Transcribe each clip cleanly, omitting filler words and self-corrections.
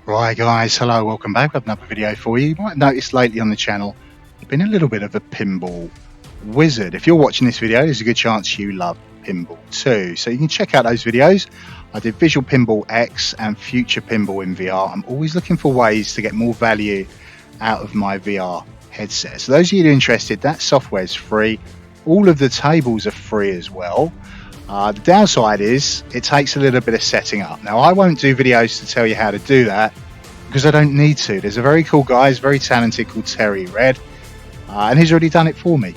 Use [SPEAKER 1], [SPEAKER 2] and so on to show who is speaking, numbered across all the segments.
[SPEAKER 1] Right guys, hello, welcome back with another video for you. You might have noticed lately on the channel I've been a little bit of a pinball wizard. If you're watching this video, there's a good chance you love pinball too. So you can check out those videos. I did Visual Pinball X and Future Pinball in VR. I'm always looking for ways to get more value out of my VR headset. So those of you who are interested, that software is free. All of the tables are free as well. The downside is it takes a little bit of setting up. Now I won't do videos to tell you how to do that because I don't need to. There's a very cool guy, he's very talented, called Terry Red, and he's already done it for me.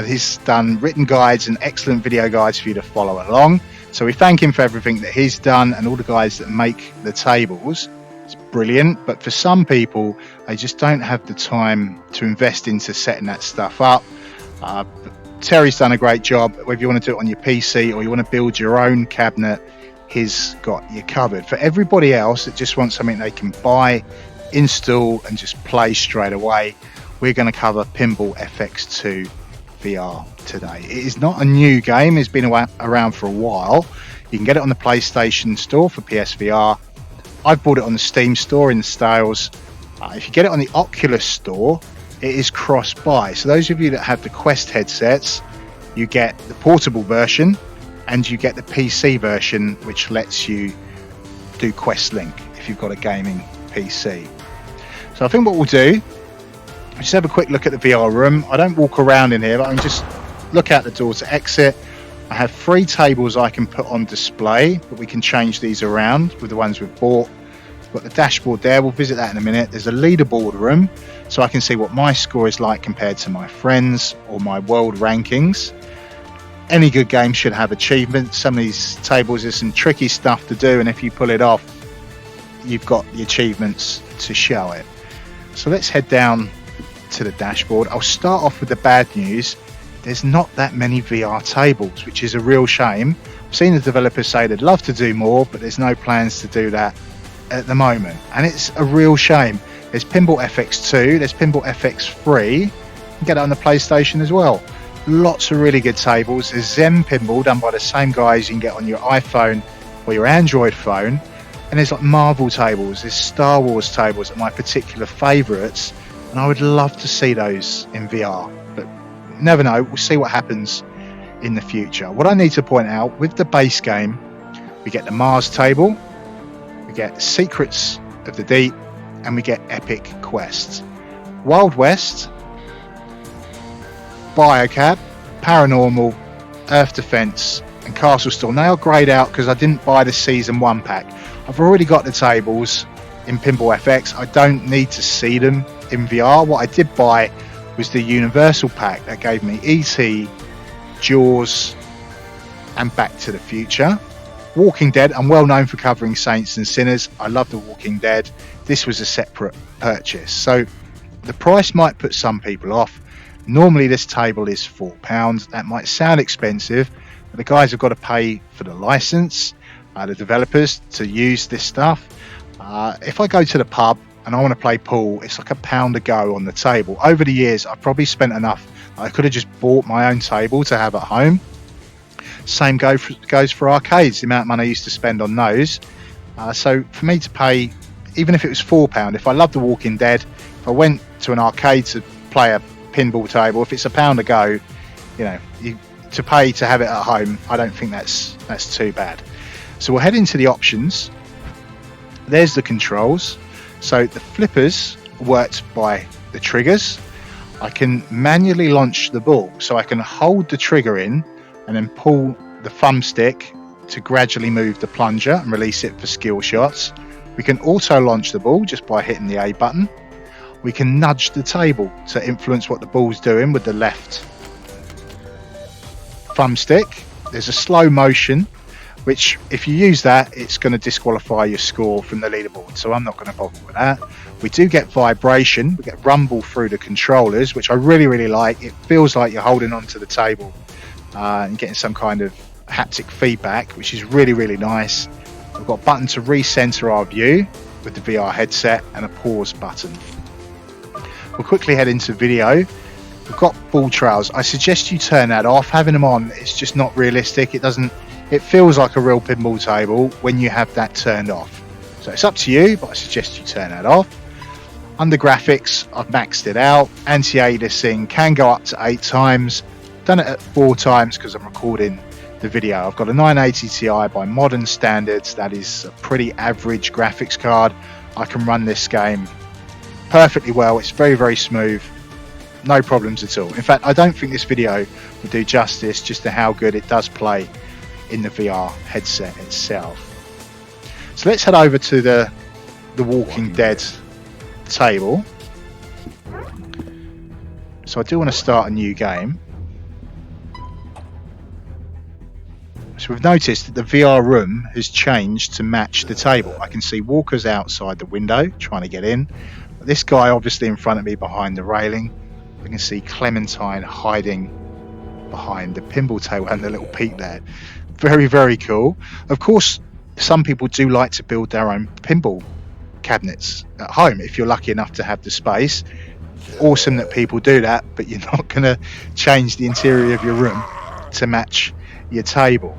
[SPEAKER 1] He's done written guides and excellent video guides for you to follow along. So we thank him for everything that he's done, and all the guys that make the tables. It's brilliant, but for some people they just don't have the time to invest into setting that stuff up. Terry's done a great job. Whether you want to do it on your PC or you want to build your own cabinet, he's got you covered. For everybody else that just wants something they can buy, install and just play straight away, we're going to cover Pinball FX2 VR today. It is not a new game, it's been around for a while. You can get it on the PlayStation Store for PSVR. I've bought it on the Steam Store in the Stales. If you get it on the Oculus Store, it is cross-buy. So those of you that have the Quest headsets, you get the portable version and you get the PC version, which lets you do Quest Link if you've got a gaming PC. So I think what we'll do, just have a quick look at the VR room. I don't walk around in here, but I can just look out the door to exit. I have 3 tables I can put on display, but we can change these around with the ones we've bought. We've got the dashboard there, we'll visit that in a minute. There's a leaderboard room, so I can see what my score is like compared to my friends or my world rankings. Any good game should have achievements. Some of these tables, there's some tricky stuff to do, and if you pull it off, you've got the achievements to show it. So let's head down to the dashboard. I'll start off with the bad news. There's not that many VR tables, which is a real shame. I've seen the developers say they'd love to do more, but there's no plans to do that at the moment, and it's a real shame. There's Pinball FX2, there's Pinball FX3, you can get it on the PlayStation as well. Lots of really good tables. There's Zen Pinball, done by the same guys you can get on your iPhone or your Android phone, and there's like Marvel tables, there's Star Wars tables, are my particular favourites, and I would love to see those in VR, but never know, we'll see what happens in the future. What I need to point out, with the base game, we get the Mars table, we get Secrets of the Deep, and we get Epic Quests. Wild West, Biocab, Paranormal, Earth Defense and Castle Storm. They are greyed out because I didn't buy the Season 1 pack. I've already got the tables in Pinball FX. I don't need to see them in VR. What I did buy was the Universal pack that gave me E.T., Jaws and Back to the Future. Walking Dead, I'm well known for covering Saints and Sinners. I love The Walking Dead. This was a separate purchase, so the price might put some people off. Normally this table is £4. That might sound expensive, but the guys have got to pay for the license, the developers, to use this stuff. If I go to the pub and I want to play pool, it's like £1 a go on the table. Over the years I've probably spent enough. I could have just bought my own table to have at home. Same goes for arcades, the amount of money I used to spend on those. So for me to pay, even if it was £4, if I love The Walking Dead, if I went to an arcade to play a pinball table, if it's £1 a go, you know, to pay to have it at home, I don't think that's too bad. So we'll head into the options. There's the controls. So the flippers worked by the triggers. I can manually launch the ball, so I can hold the trigger in and then pull the thumbstick to gradually move the plunger and release it for skill shots. We can auto launch the ball just by hitting the A button. We can nudge the table to influence what the ball's doing with the left thumbstick. There's a slow motion, which if you use that, it's going to disqualify your score from the leaderboard, so I'm not going to bother with that. We do get vibration, we get rumble through the controllers, which I really like. It feels like you're holding onto the table and getting some kind of haptic feedback, which is really nice. We've got a button to recenter our view with the VR headset and a pause button. We'll quickly head into video. We've got ball trails. I suggest you turn that off. Having them on, it's just not realistic. It feels like a real pinball table when you have that turned off. So it's up to you, but I suggest you turn that off. Under graphics, I've maxed it out. Anti-aliasing can go up to 8 times. Done it at 4 times because I'm recording the video. I've got a 980 Ti by modern standards. That is a pretty average graphics card. I can run this game perfectly well. It's very, very smooth. No problems at all. In fact, I don't think this video will do justice just to how good it does play in the VR headset itself. So let's head over to the Walking Dead table. So I do want to start a new game. So we've noticed that the VR room has changed to match the table. I can see walkers outside the window trying to get in. This guy obviously in front of me behind the railing. I can see Clementine hiding behind the pinball table and the little peak there. Very, very cool. Of course, some people do like to build their own pinball cabinets at home if you're lucky enough to have the space. Awesome that people do that, but you're not going to change the interior of your room to match your table.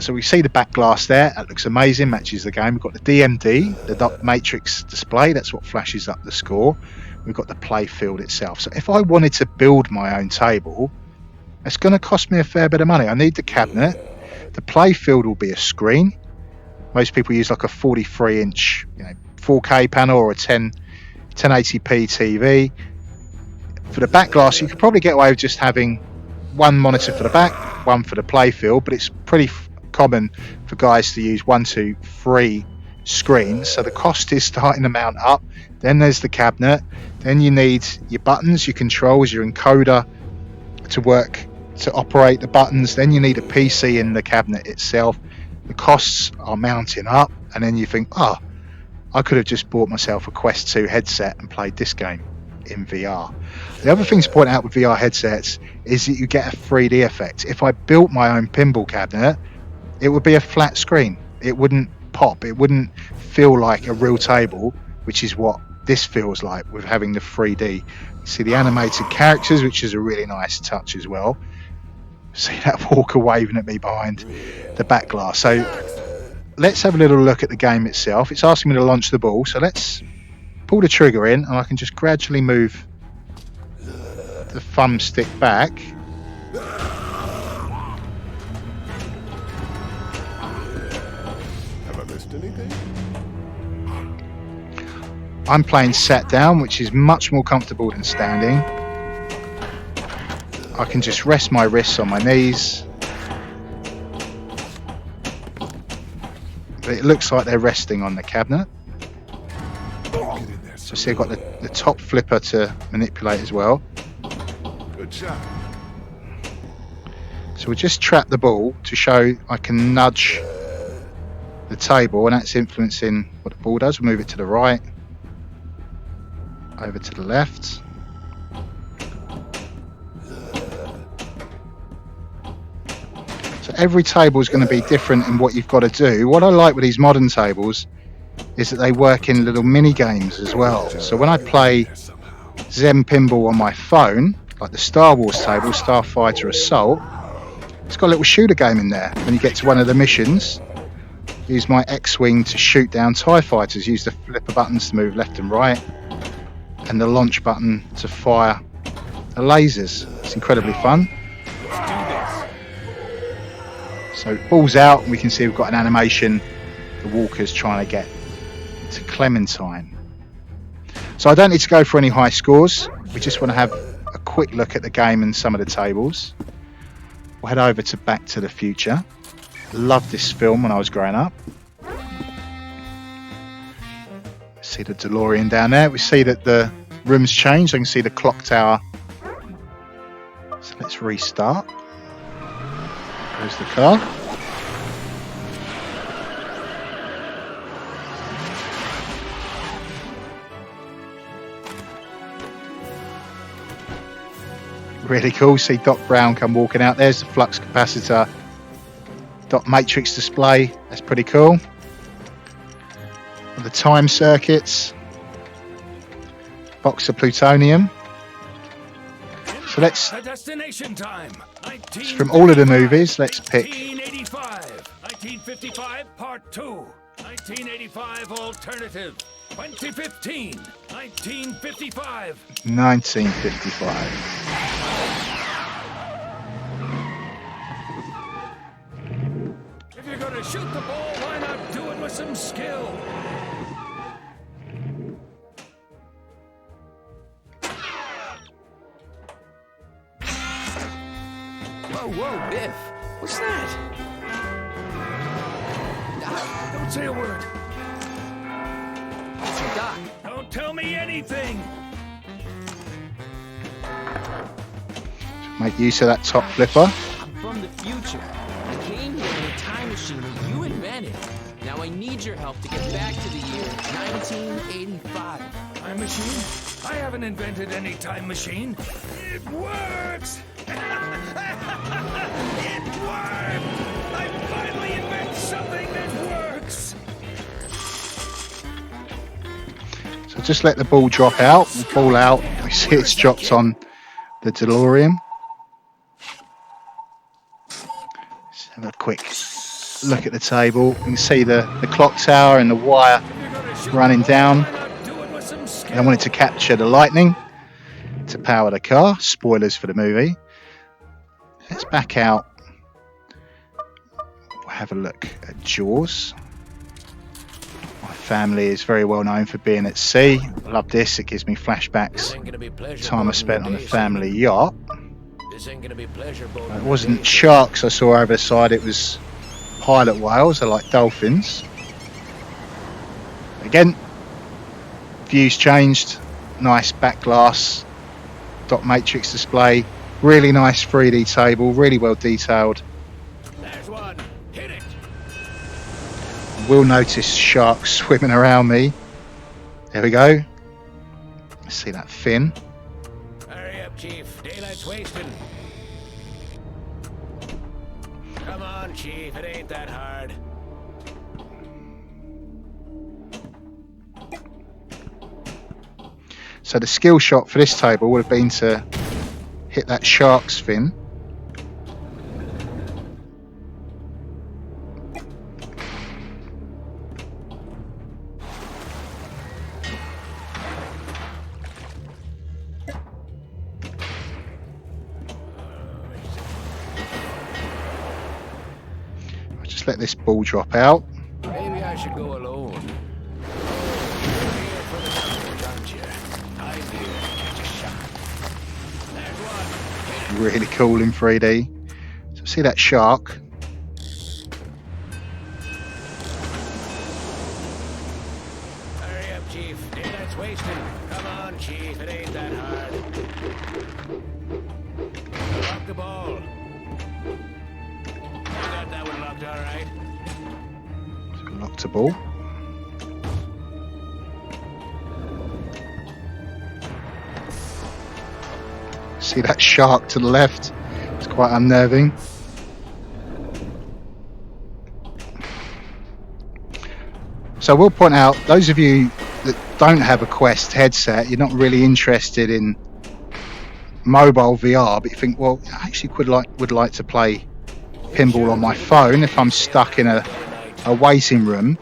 [SPEAKER 1] So we see the back glass there. That looks amazing, matches the game. We've got the DMD, the dot matrix display. That's what flashes up the score. We've got the play field itself. So if I wanted to build my own table, it's going to cost me a fair bit of money. I need the cabinet. The play field will be a screen. Most people use like a 43-inch 4K panel or a 1080p TV. For the back glass, you could probably get away with just having one monitor for the back, one for the play field, but it's pretty common for guys to use 1, 2, 3 screens. So the cost is starting to mount up. Then there's the cabinet. Then you need your buttons, your controls, your encoder to work to operate the buttons. Then you need a PC in the cabinet itself. The costs are mounting up, and then you think, oh, I could have just bought myself a Quest 2 headset and played this game in VR. The other thing to point out with VR headsets is that you get a 3D effect. If I built my own pinball cabinet, it would be a flat screen. It wouldn't pop. It wouldn't feel like a real table, which is what this feels like with having the 3D. You see the animated characters, which is a really nice touch as well. See that walker waving at me behind the back glass. So let's have a little look at the game itself. It's asking me to launch the ball, so let's pull the trigger in, and I can just gradually move the thumbstick back.
[SPEAKER 2] Have I missed anything?
[SPEAKER 1] I'm playing sat down, which is much more comfortable than standing. I can just rest my wrists on my knees. But it looks like they're resting on the cabinet. So see, I've got the top flipper to manipulate as well.
[SPEAKER 2] Good shot.
[SPEAKER 1] So we'll just trap the ball to show I can nudge the table, and that's influencing what the ball does. We'll move it to the right, over to the left. So every table is going to be different in what you've got to do. What I like with these modern tables is that they work in little mini games as well. So when I play Zen Pinball on my phone, like the Star Wars table, Starfighter Assault, it's got a little shooter game in there. When you get to one of the missions, use my X-Wing to shoot down TIE fighters, use the flipper buttons to move left and right, and the launch button to fire the lasers. It's incredibly fun. So ball's out, and we can see we've got an animation. The walker's trying to get to Clementine. So I don't need to go for any high scores. We just want to have a quick look at the game and some of the tables. We'll head over to Back to the Future. Loved this film when I was growing up. See the DeLorean down there. We see that the room's changed. I can see the clock tower. So let's restart. There's the car. Really cool. See Doc Brown come walking out. There's the flux capacitor. Dot matrix display. That's pretty cool. The time circuits. Box of plutonium. So let's,
[SPEAKER 3] destination time.
[SPEAKER 1] from all of the movies, let's pick
[SPEAKER 3] 1985, 1955, part 2. 1985 alternative. 2015. 1955.
[SPEAKER 1] 1955.
[SPEAKER 3] If you're gonna shoot the ball, why not do it with some skill?
[SPEAKER 4] Whoa, Biff. What's that?
[SPEAKER 3] Don't say a word.
[SPEAKER 4] So, Doc,
[SPEAKER 3] Don't tell me anything.
[SPEAKER 1] Make use of that top flipper.
[SPEAKER 4] I'm from the future. I came here in a time machine that you invented. Now I need your help to get back to the year 1985.
[SPEAKER 3] Time machine? I haven't invented any time machine. It works! It worked! I finally invented something that works!
[SPEAKER 1] So just let the ball drop out, the ball out. We see it's dropped on the DeLorean. Let's have a quick look at the table. You can see the clock tower and the wire running down. I wanted to capture the lightning to power the car. Spoilers for the movie. Let's back out. We'll have a look at Jaws. My family is very well known for being at sea. I love this. It gives me flashbacks. Time I spent on the family yacht. It wasn't sharks I saw over the side. It was pilot whales. They're like dolphins. Again, views changed. Nice back glass dot matrix display. Really nice 3D table. Really well detailed.
[SPEAKER 3] There's one. Hit it.
[SPEAKER 1] Will notice sharks swimming around me. There we go. See that fin.
[SPEAKER 3] Hurry up, Chief. Daylight's wasting. Come on, Chief. It ain't that hard.
[SPEAKER 1] So the skill shot for this table would have been to hit that shark's fin. I'll just let this ball drop out.
[SPEAKER 3] Maybe I should go alone.
[SPEAKER 1] Really cool in 3D. So see that shark.
[SPEAKER 3] Hurry up, Chief. Daylight's wasting. Come on, Chief. It ain't that hard. Lock the ball. You got that one locked all right.
[SPEAKER 1] Locked the ball. See that shark to the left? It's quite unnerving. So we'll point out, those of you that don't have a Quest headset, you're not really interested in mobile VR, but you think, well, I actually would like to play pinball on my phone if I'm stuck in a waiting room.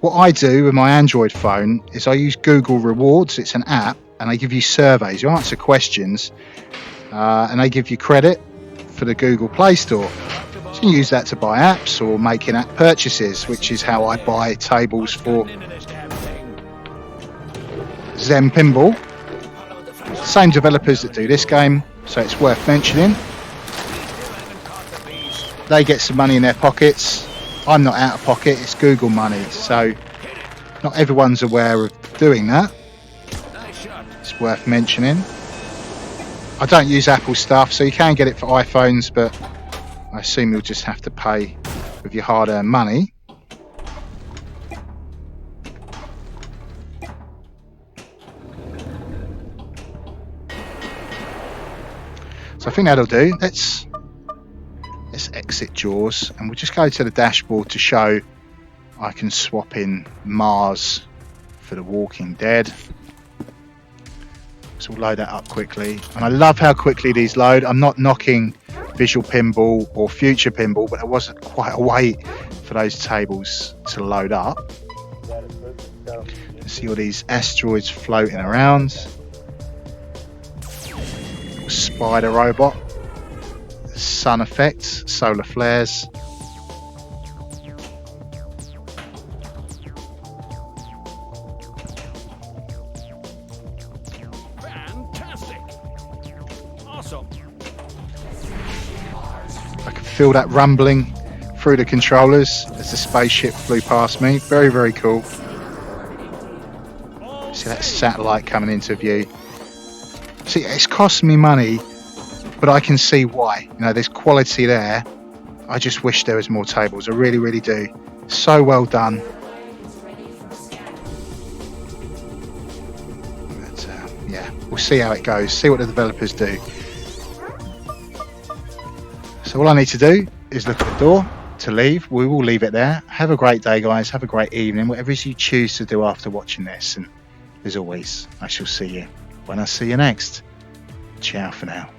[SPEAKER 1] What I do with my Android phone is I use Google Rewards. It's an app, and they give you surveys. You answer questions, and they give you credit for the Google Play Store. So you can use that to buy apps or make in-app purchases, which is how I buy tables for Zen Pinball. Same developers that do this game, so it's worth mentioning. They get some money in their pockets. I'm not out of pocket, it's Google money, so not everyone's aware of doing that. It's worth mentioning. I don't use Apple stuff, so you can get it for iPhones, but I assume you'll just have to pay with your hard-earned money. So I think that'll do. Let's exit Jaws, and we'll just go to the dashboard to show I can swap in Mars for The Walking Dead. So we'll load that up quickly, and I love how quickly these load. I'm not knocking Visual Pinball or Future Pinball, but there was quite a wait for those tables to load up. You see all these asteroids floating around. Spider robot. Sun effects, solar flares.
[SPEAKER 3] Fantastic. Awesome.
[SPEAKER 1] I can feel that rumbling through the controllers as the spaceship flew past me. Very, very cool. See that satellite coming into view. See, it's cost me money, but I can see why. You know, there's quality there. I just wish there was more tables. I really, really do. So well done. But, yeah, we'll see how it goes. See what the developers do. So all I need to do is look at the door to leave. We will leave it there. Have a great day, guys. Have a great evening. Whatever it is you choose to do after watching this. And as always, I shall see you when I see you next. Ciao for now.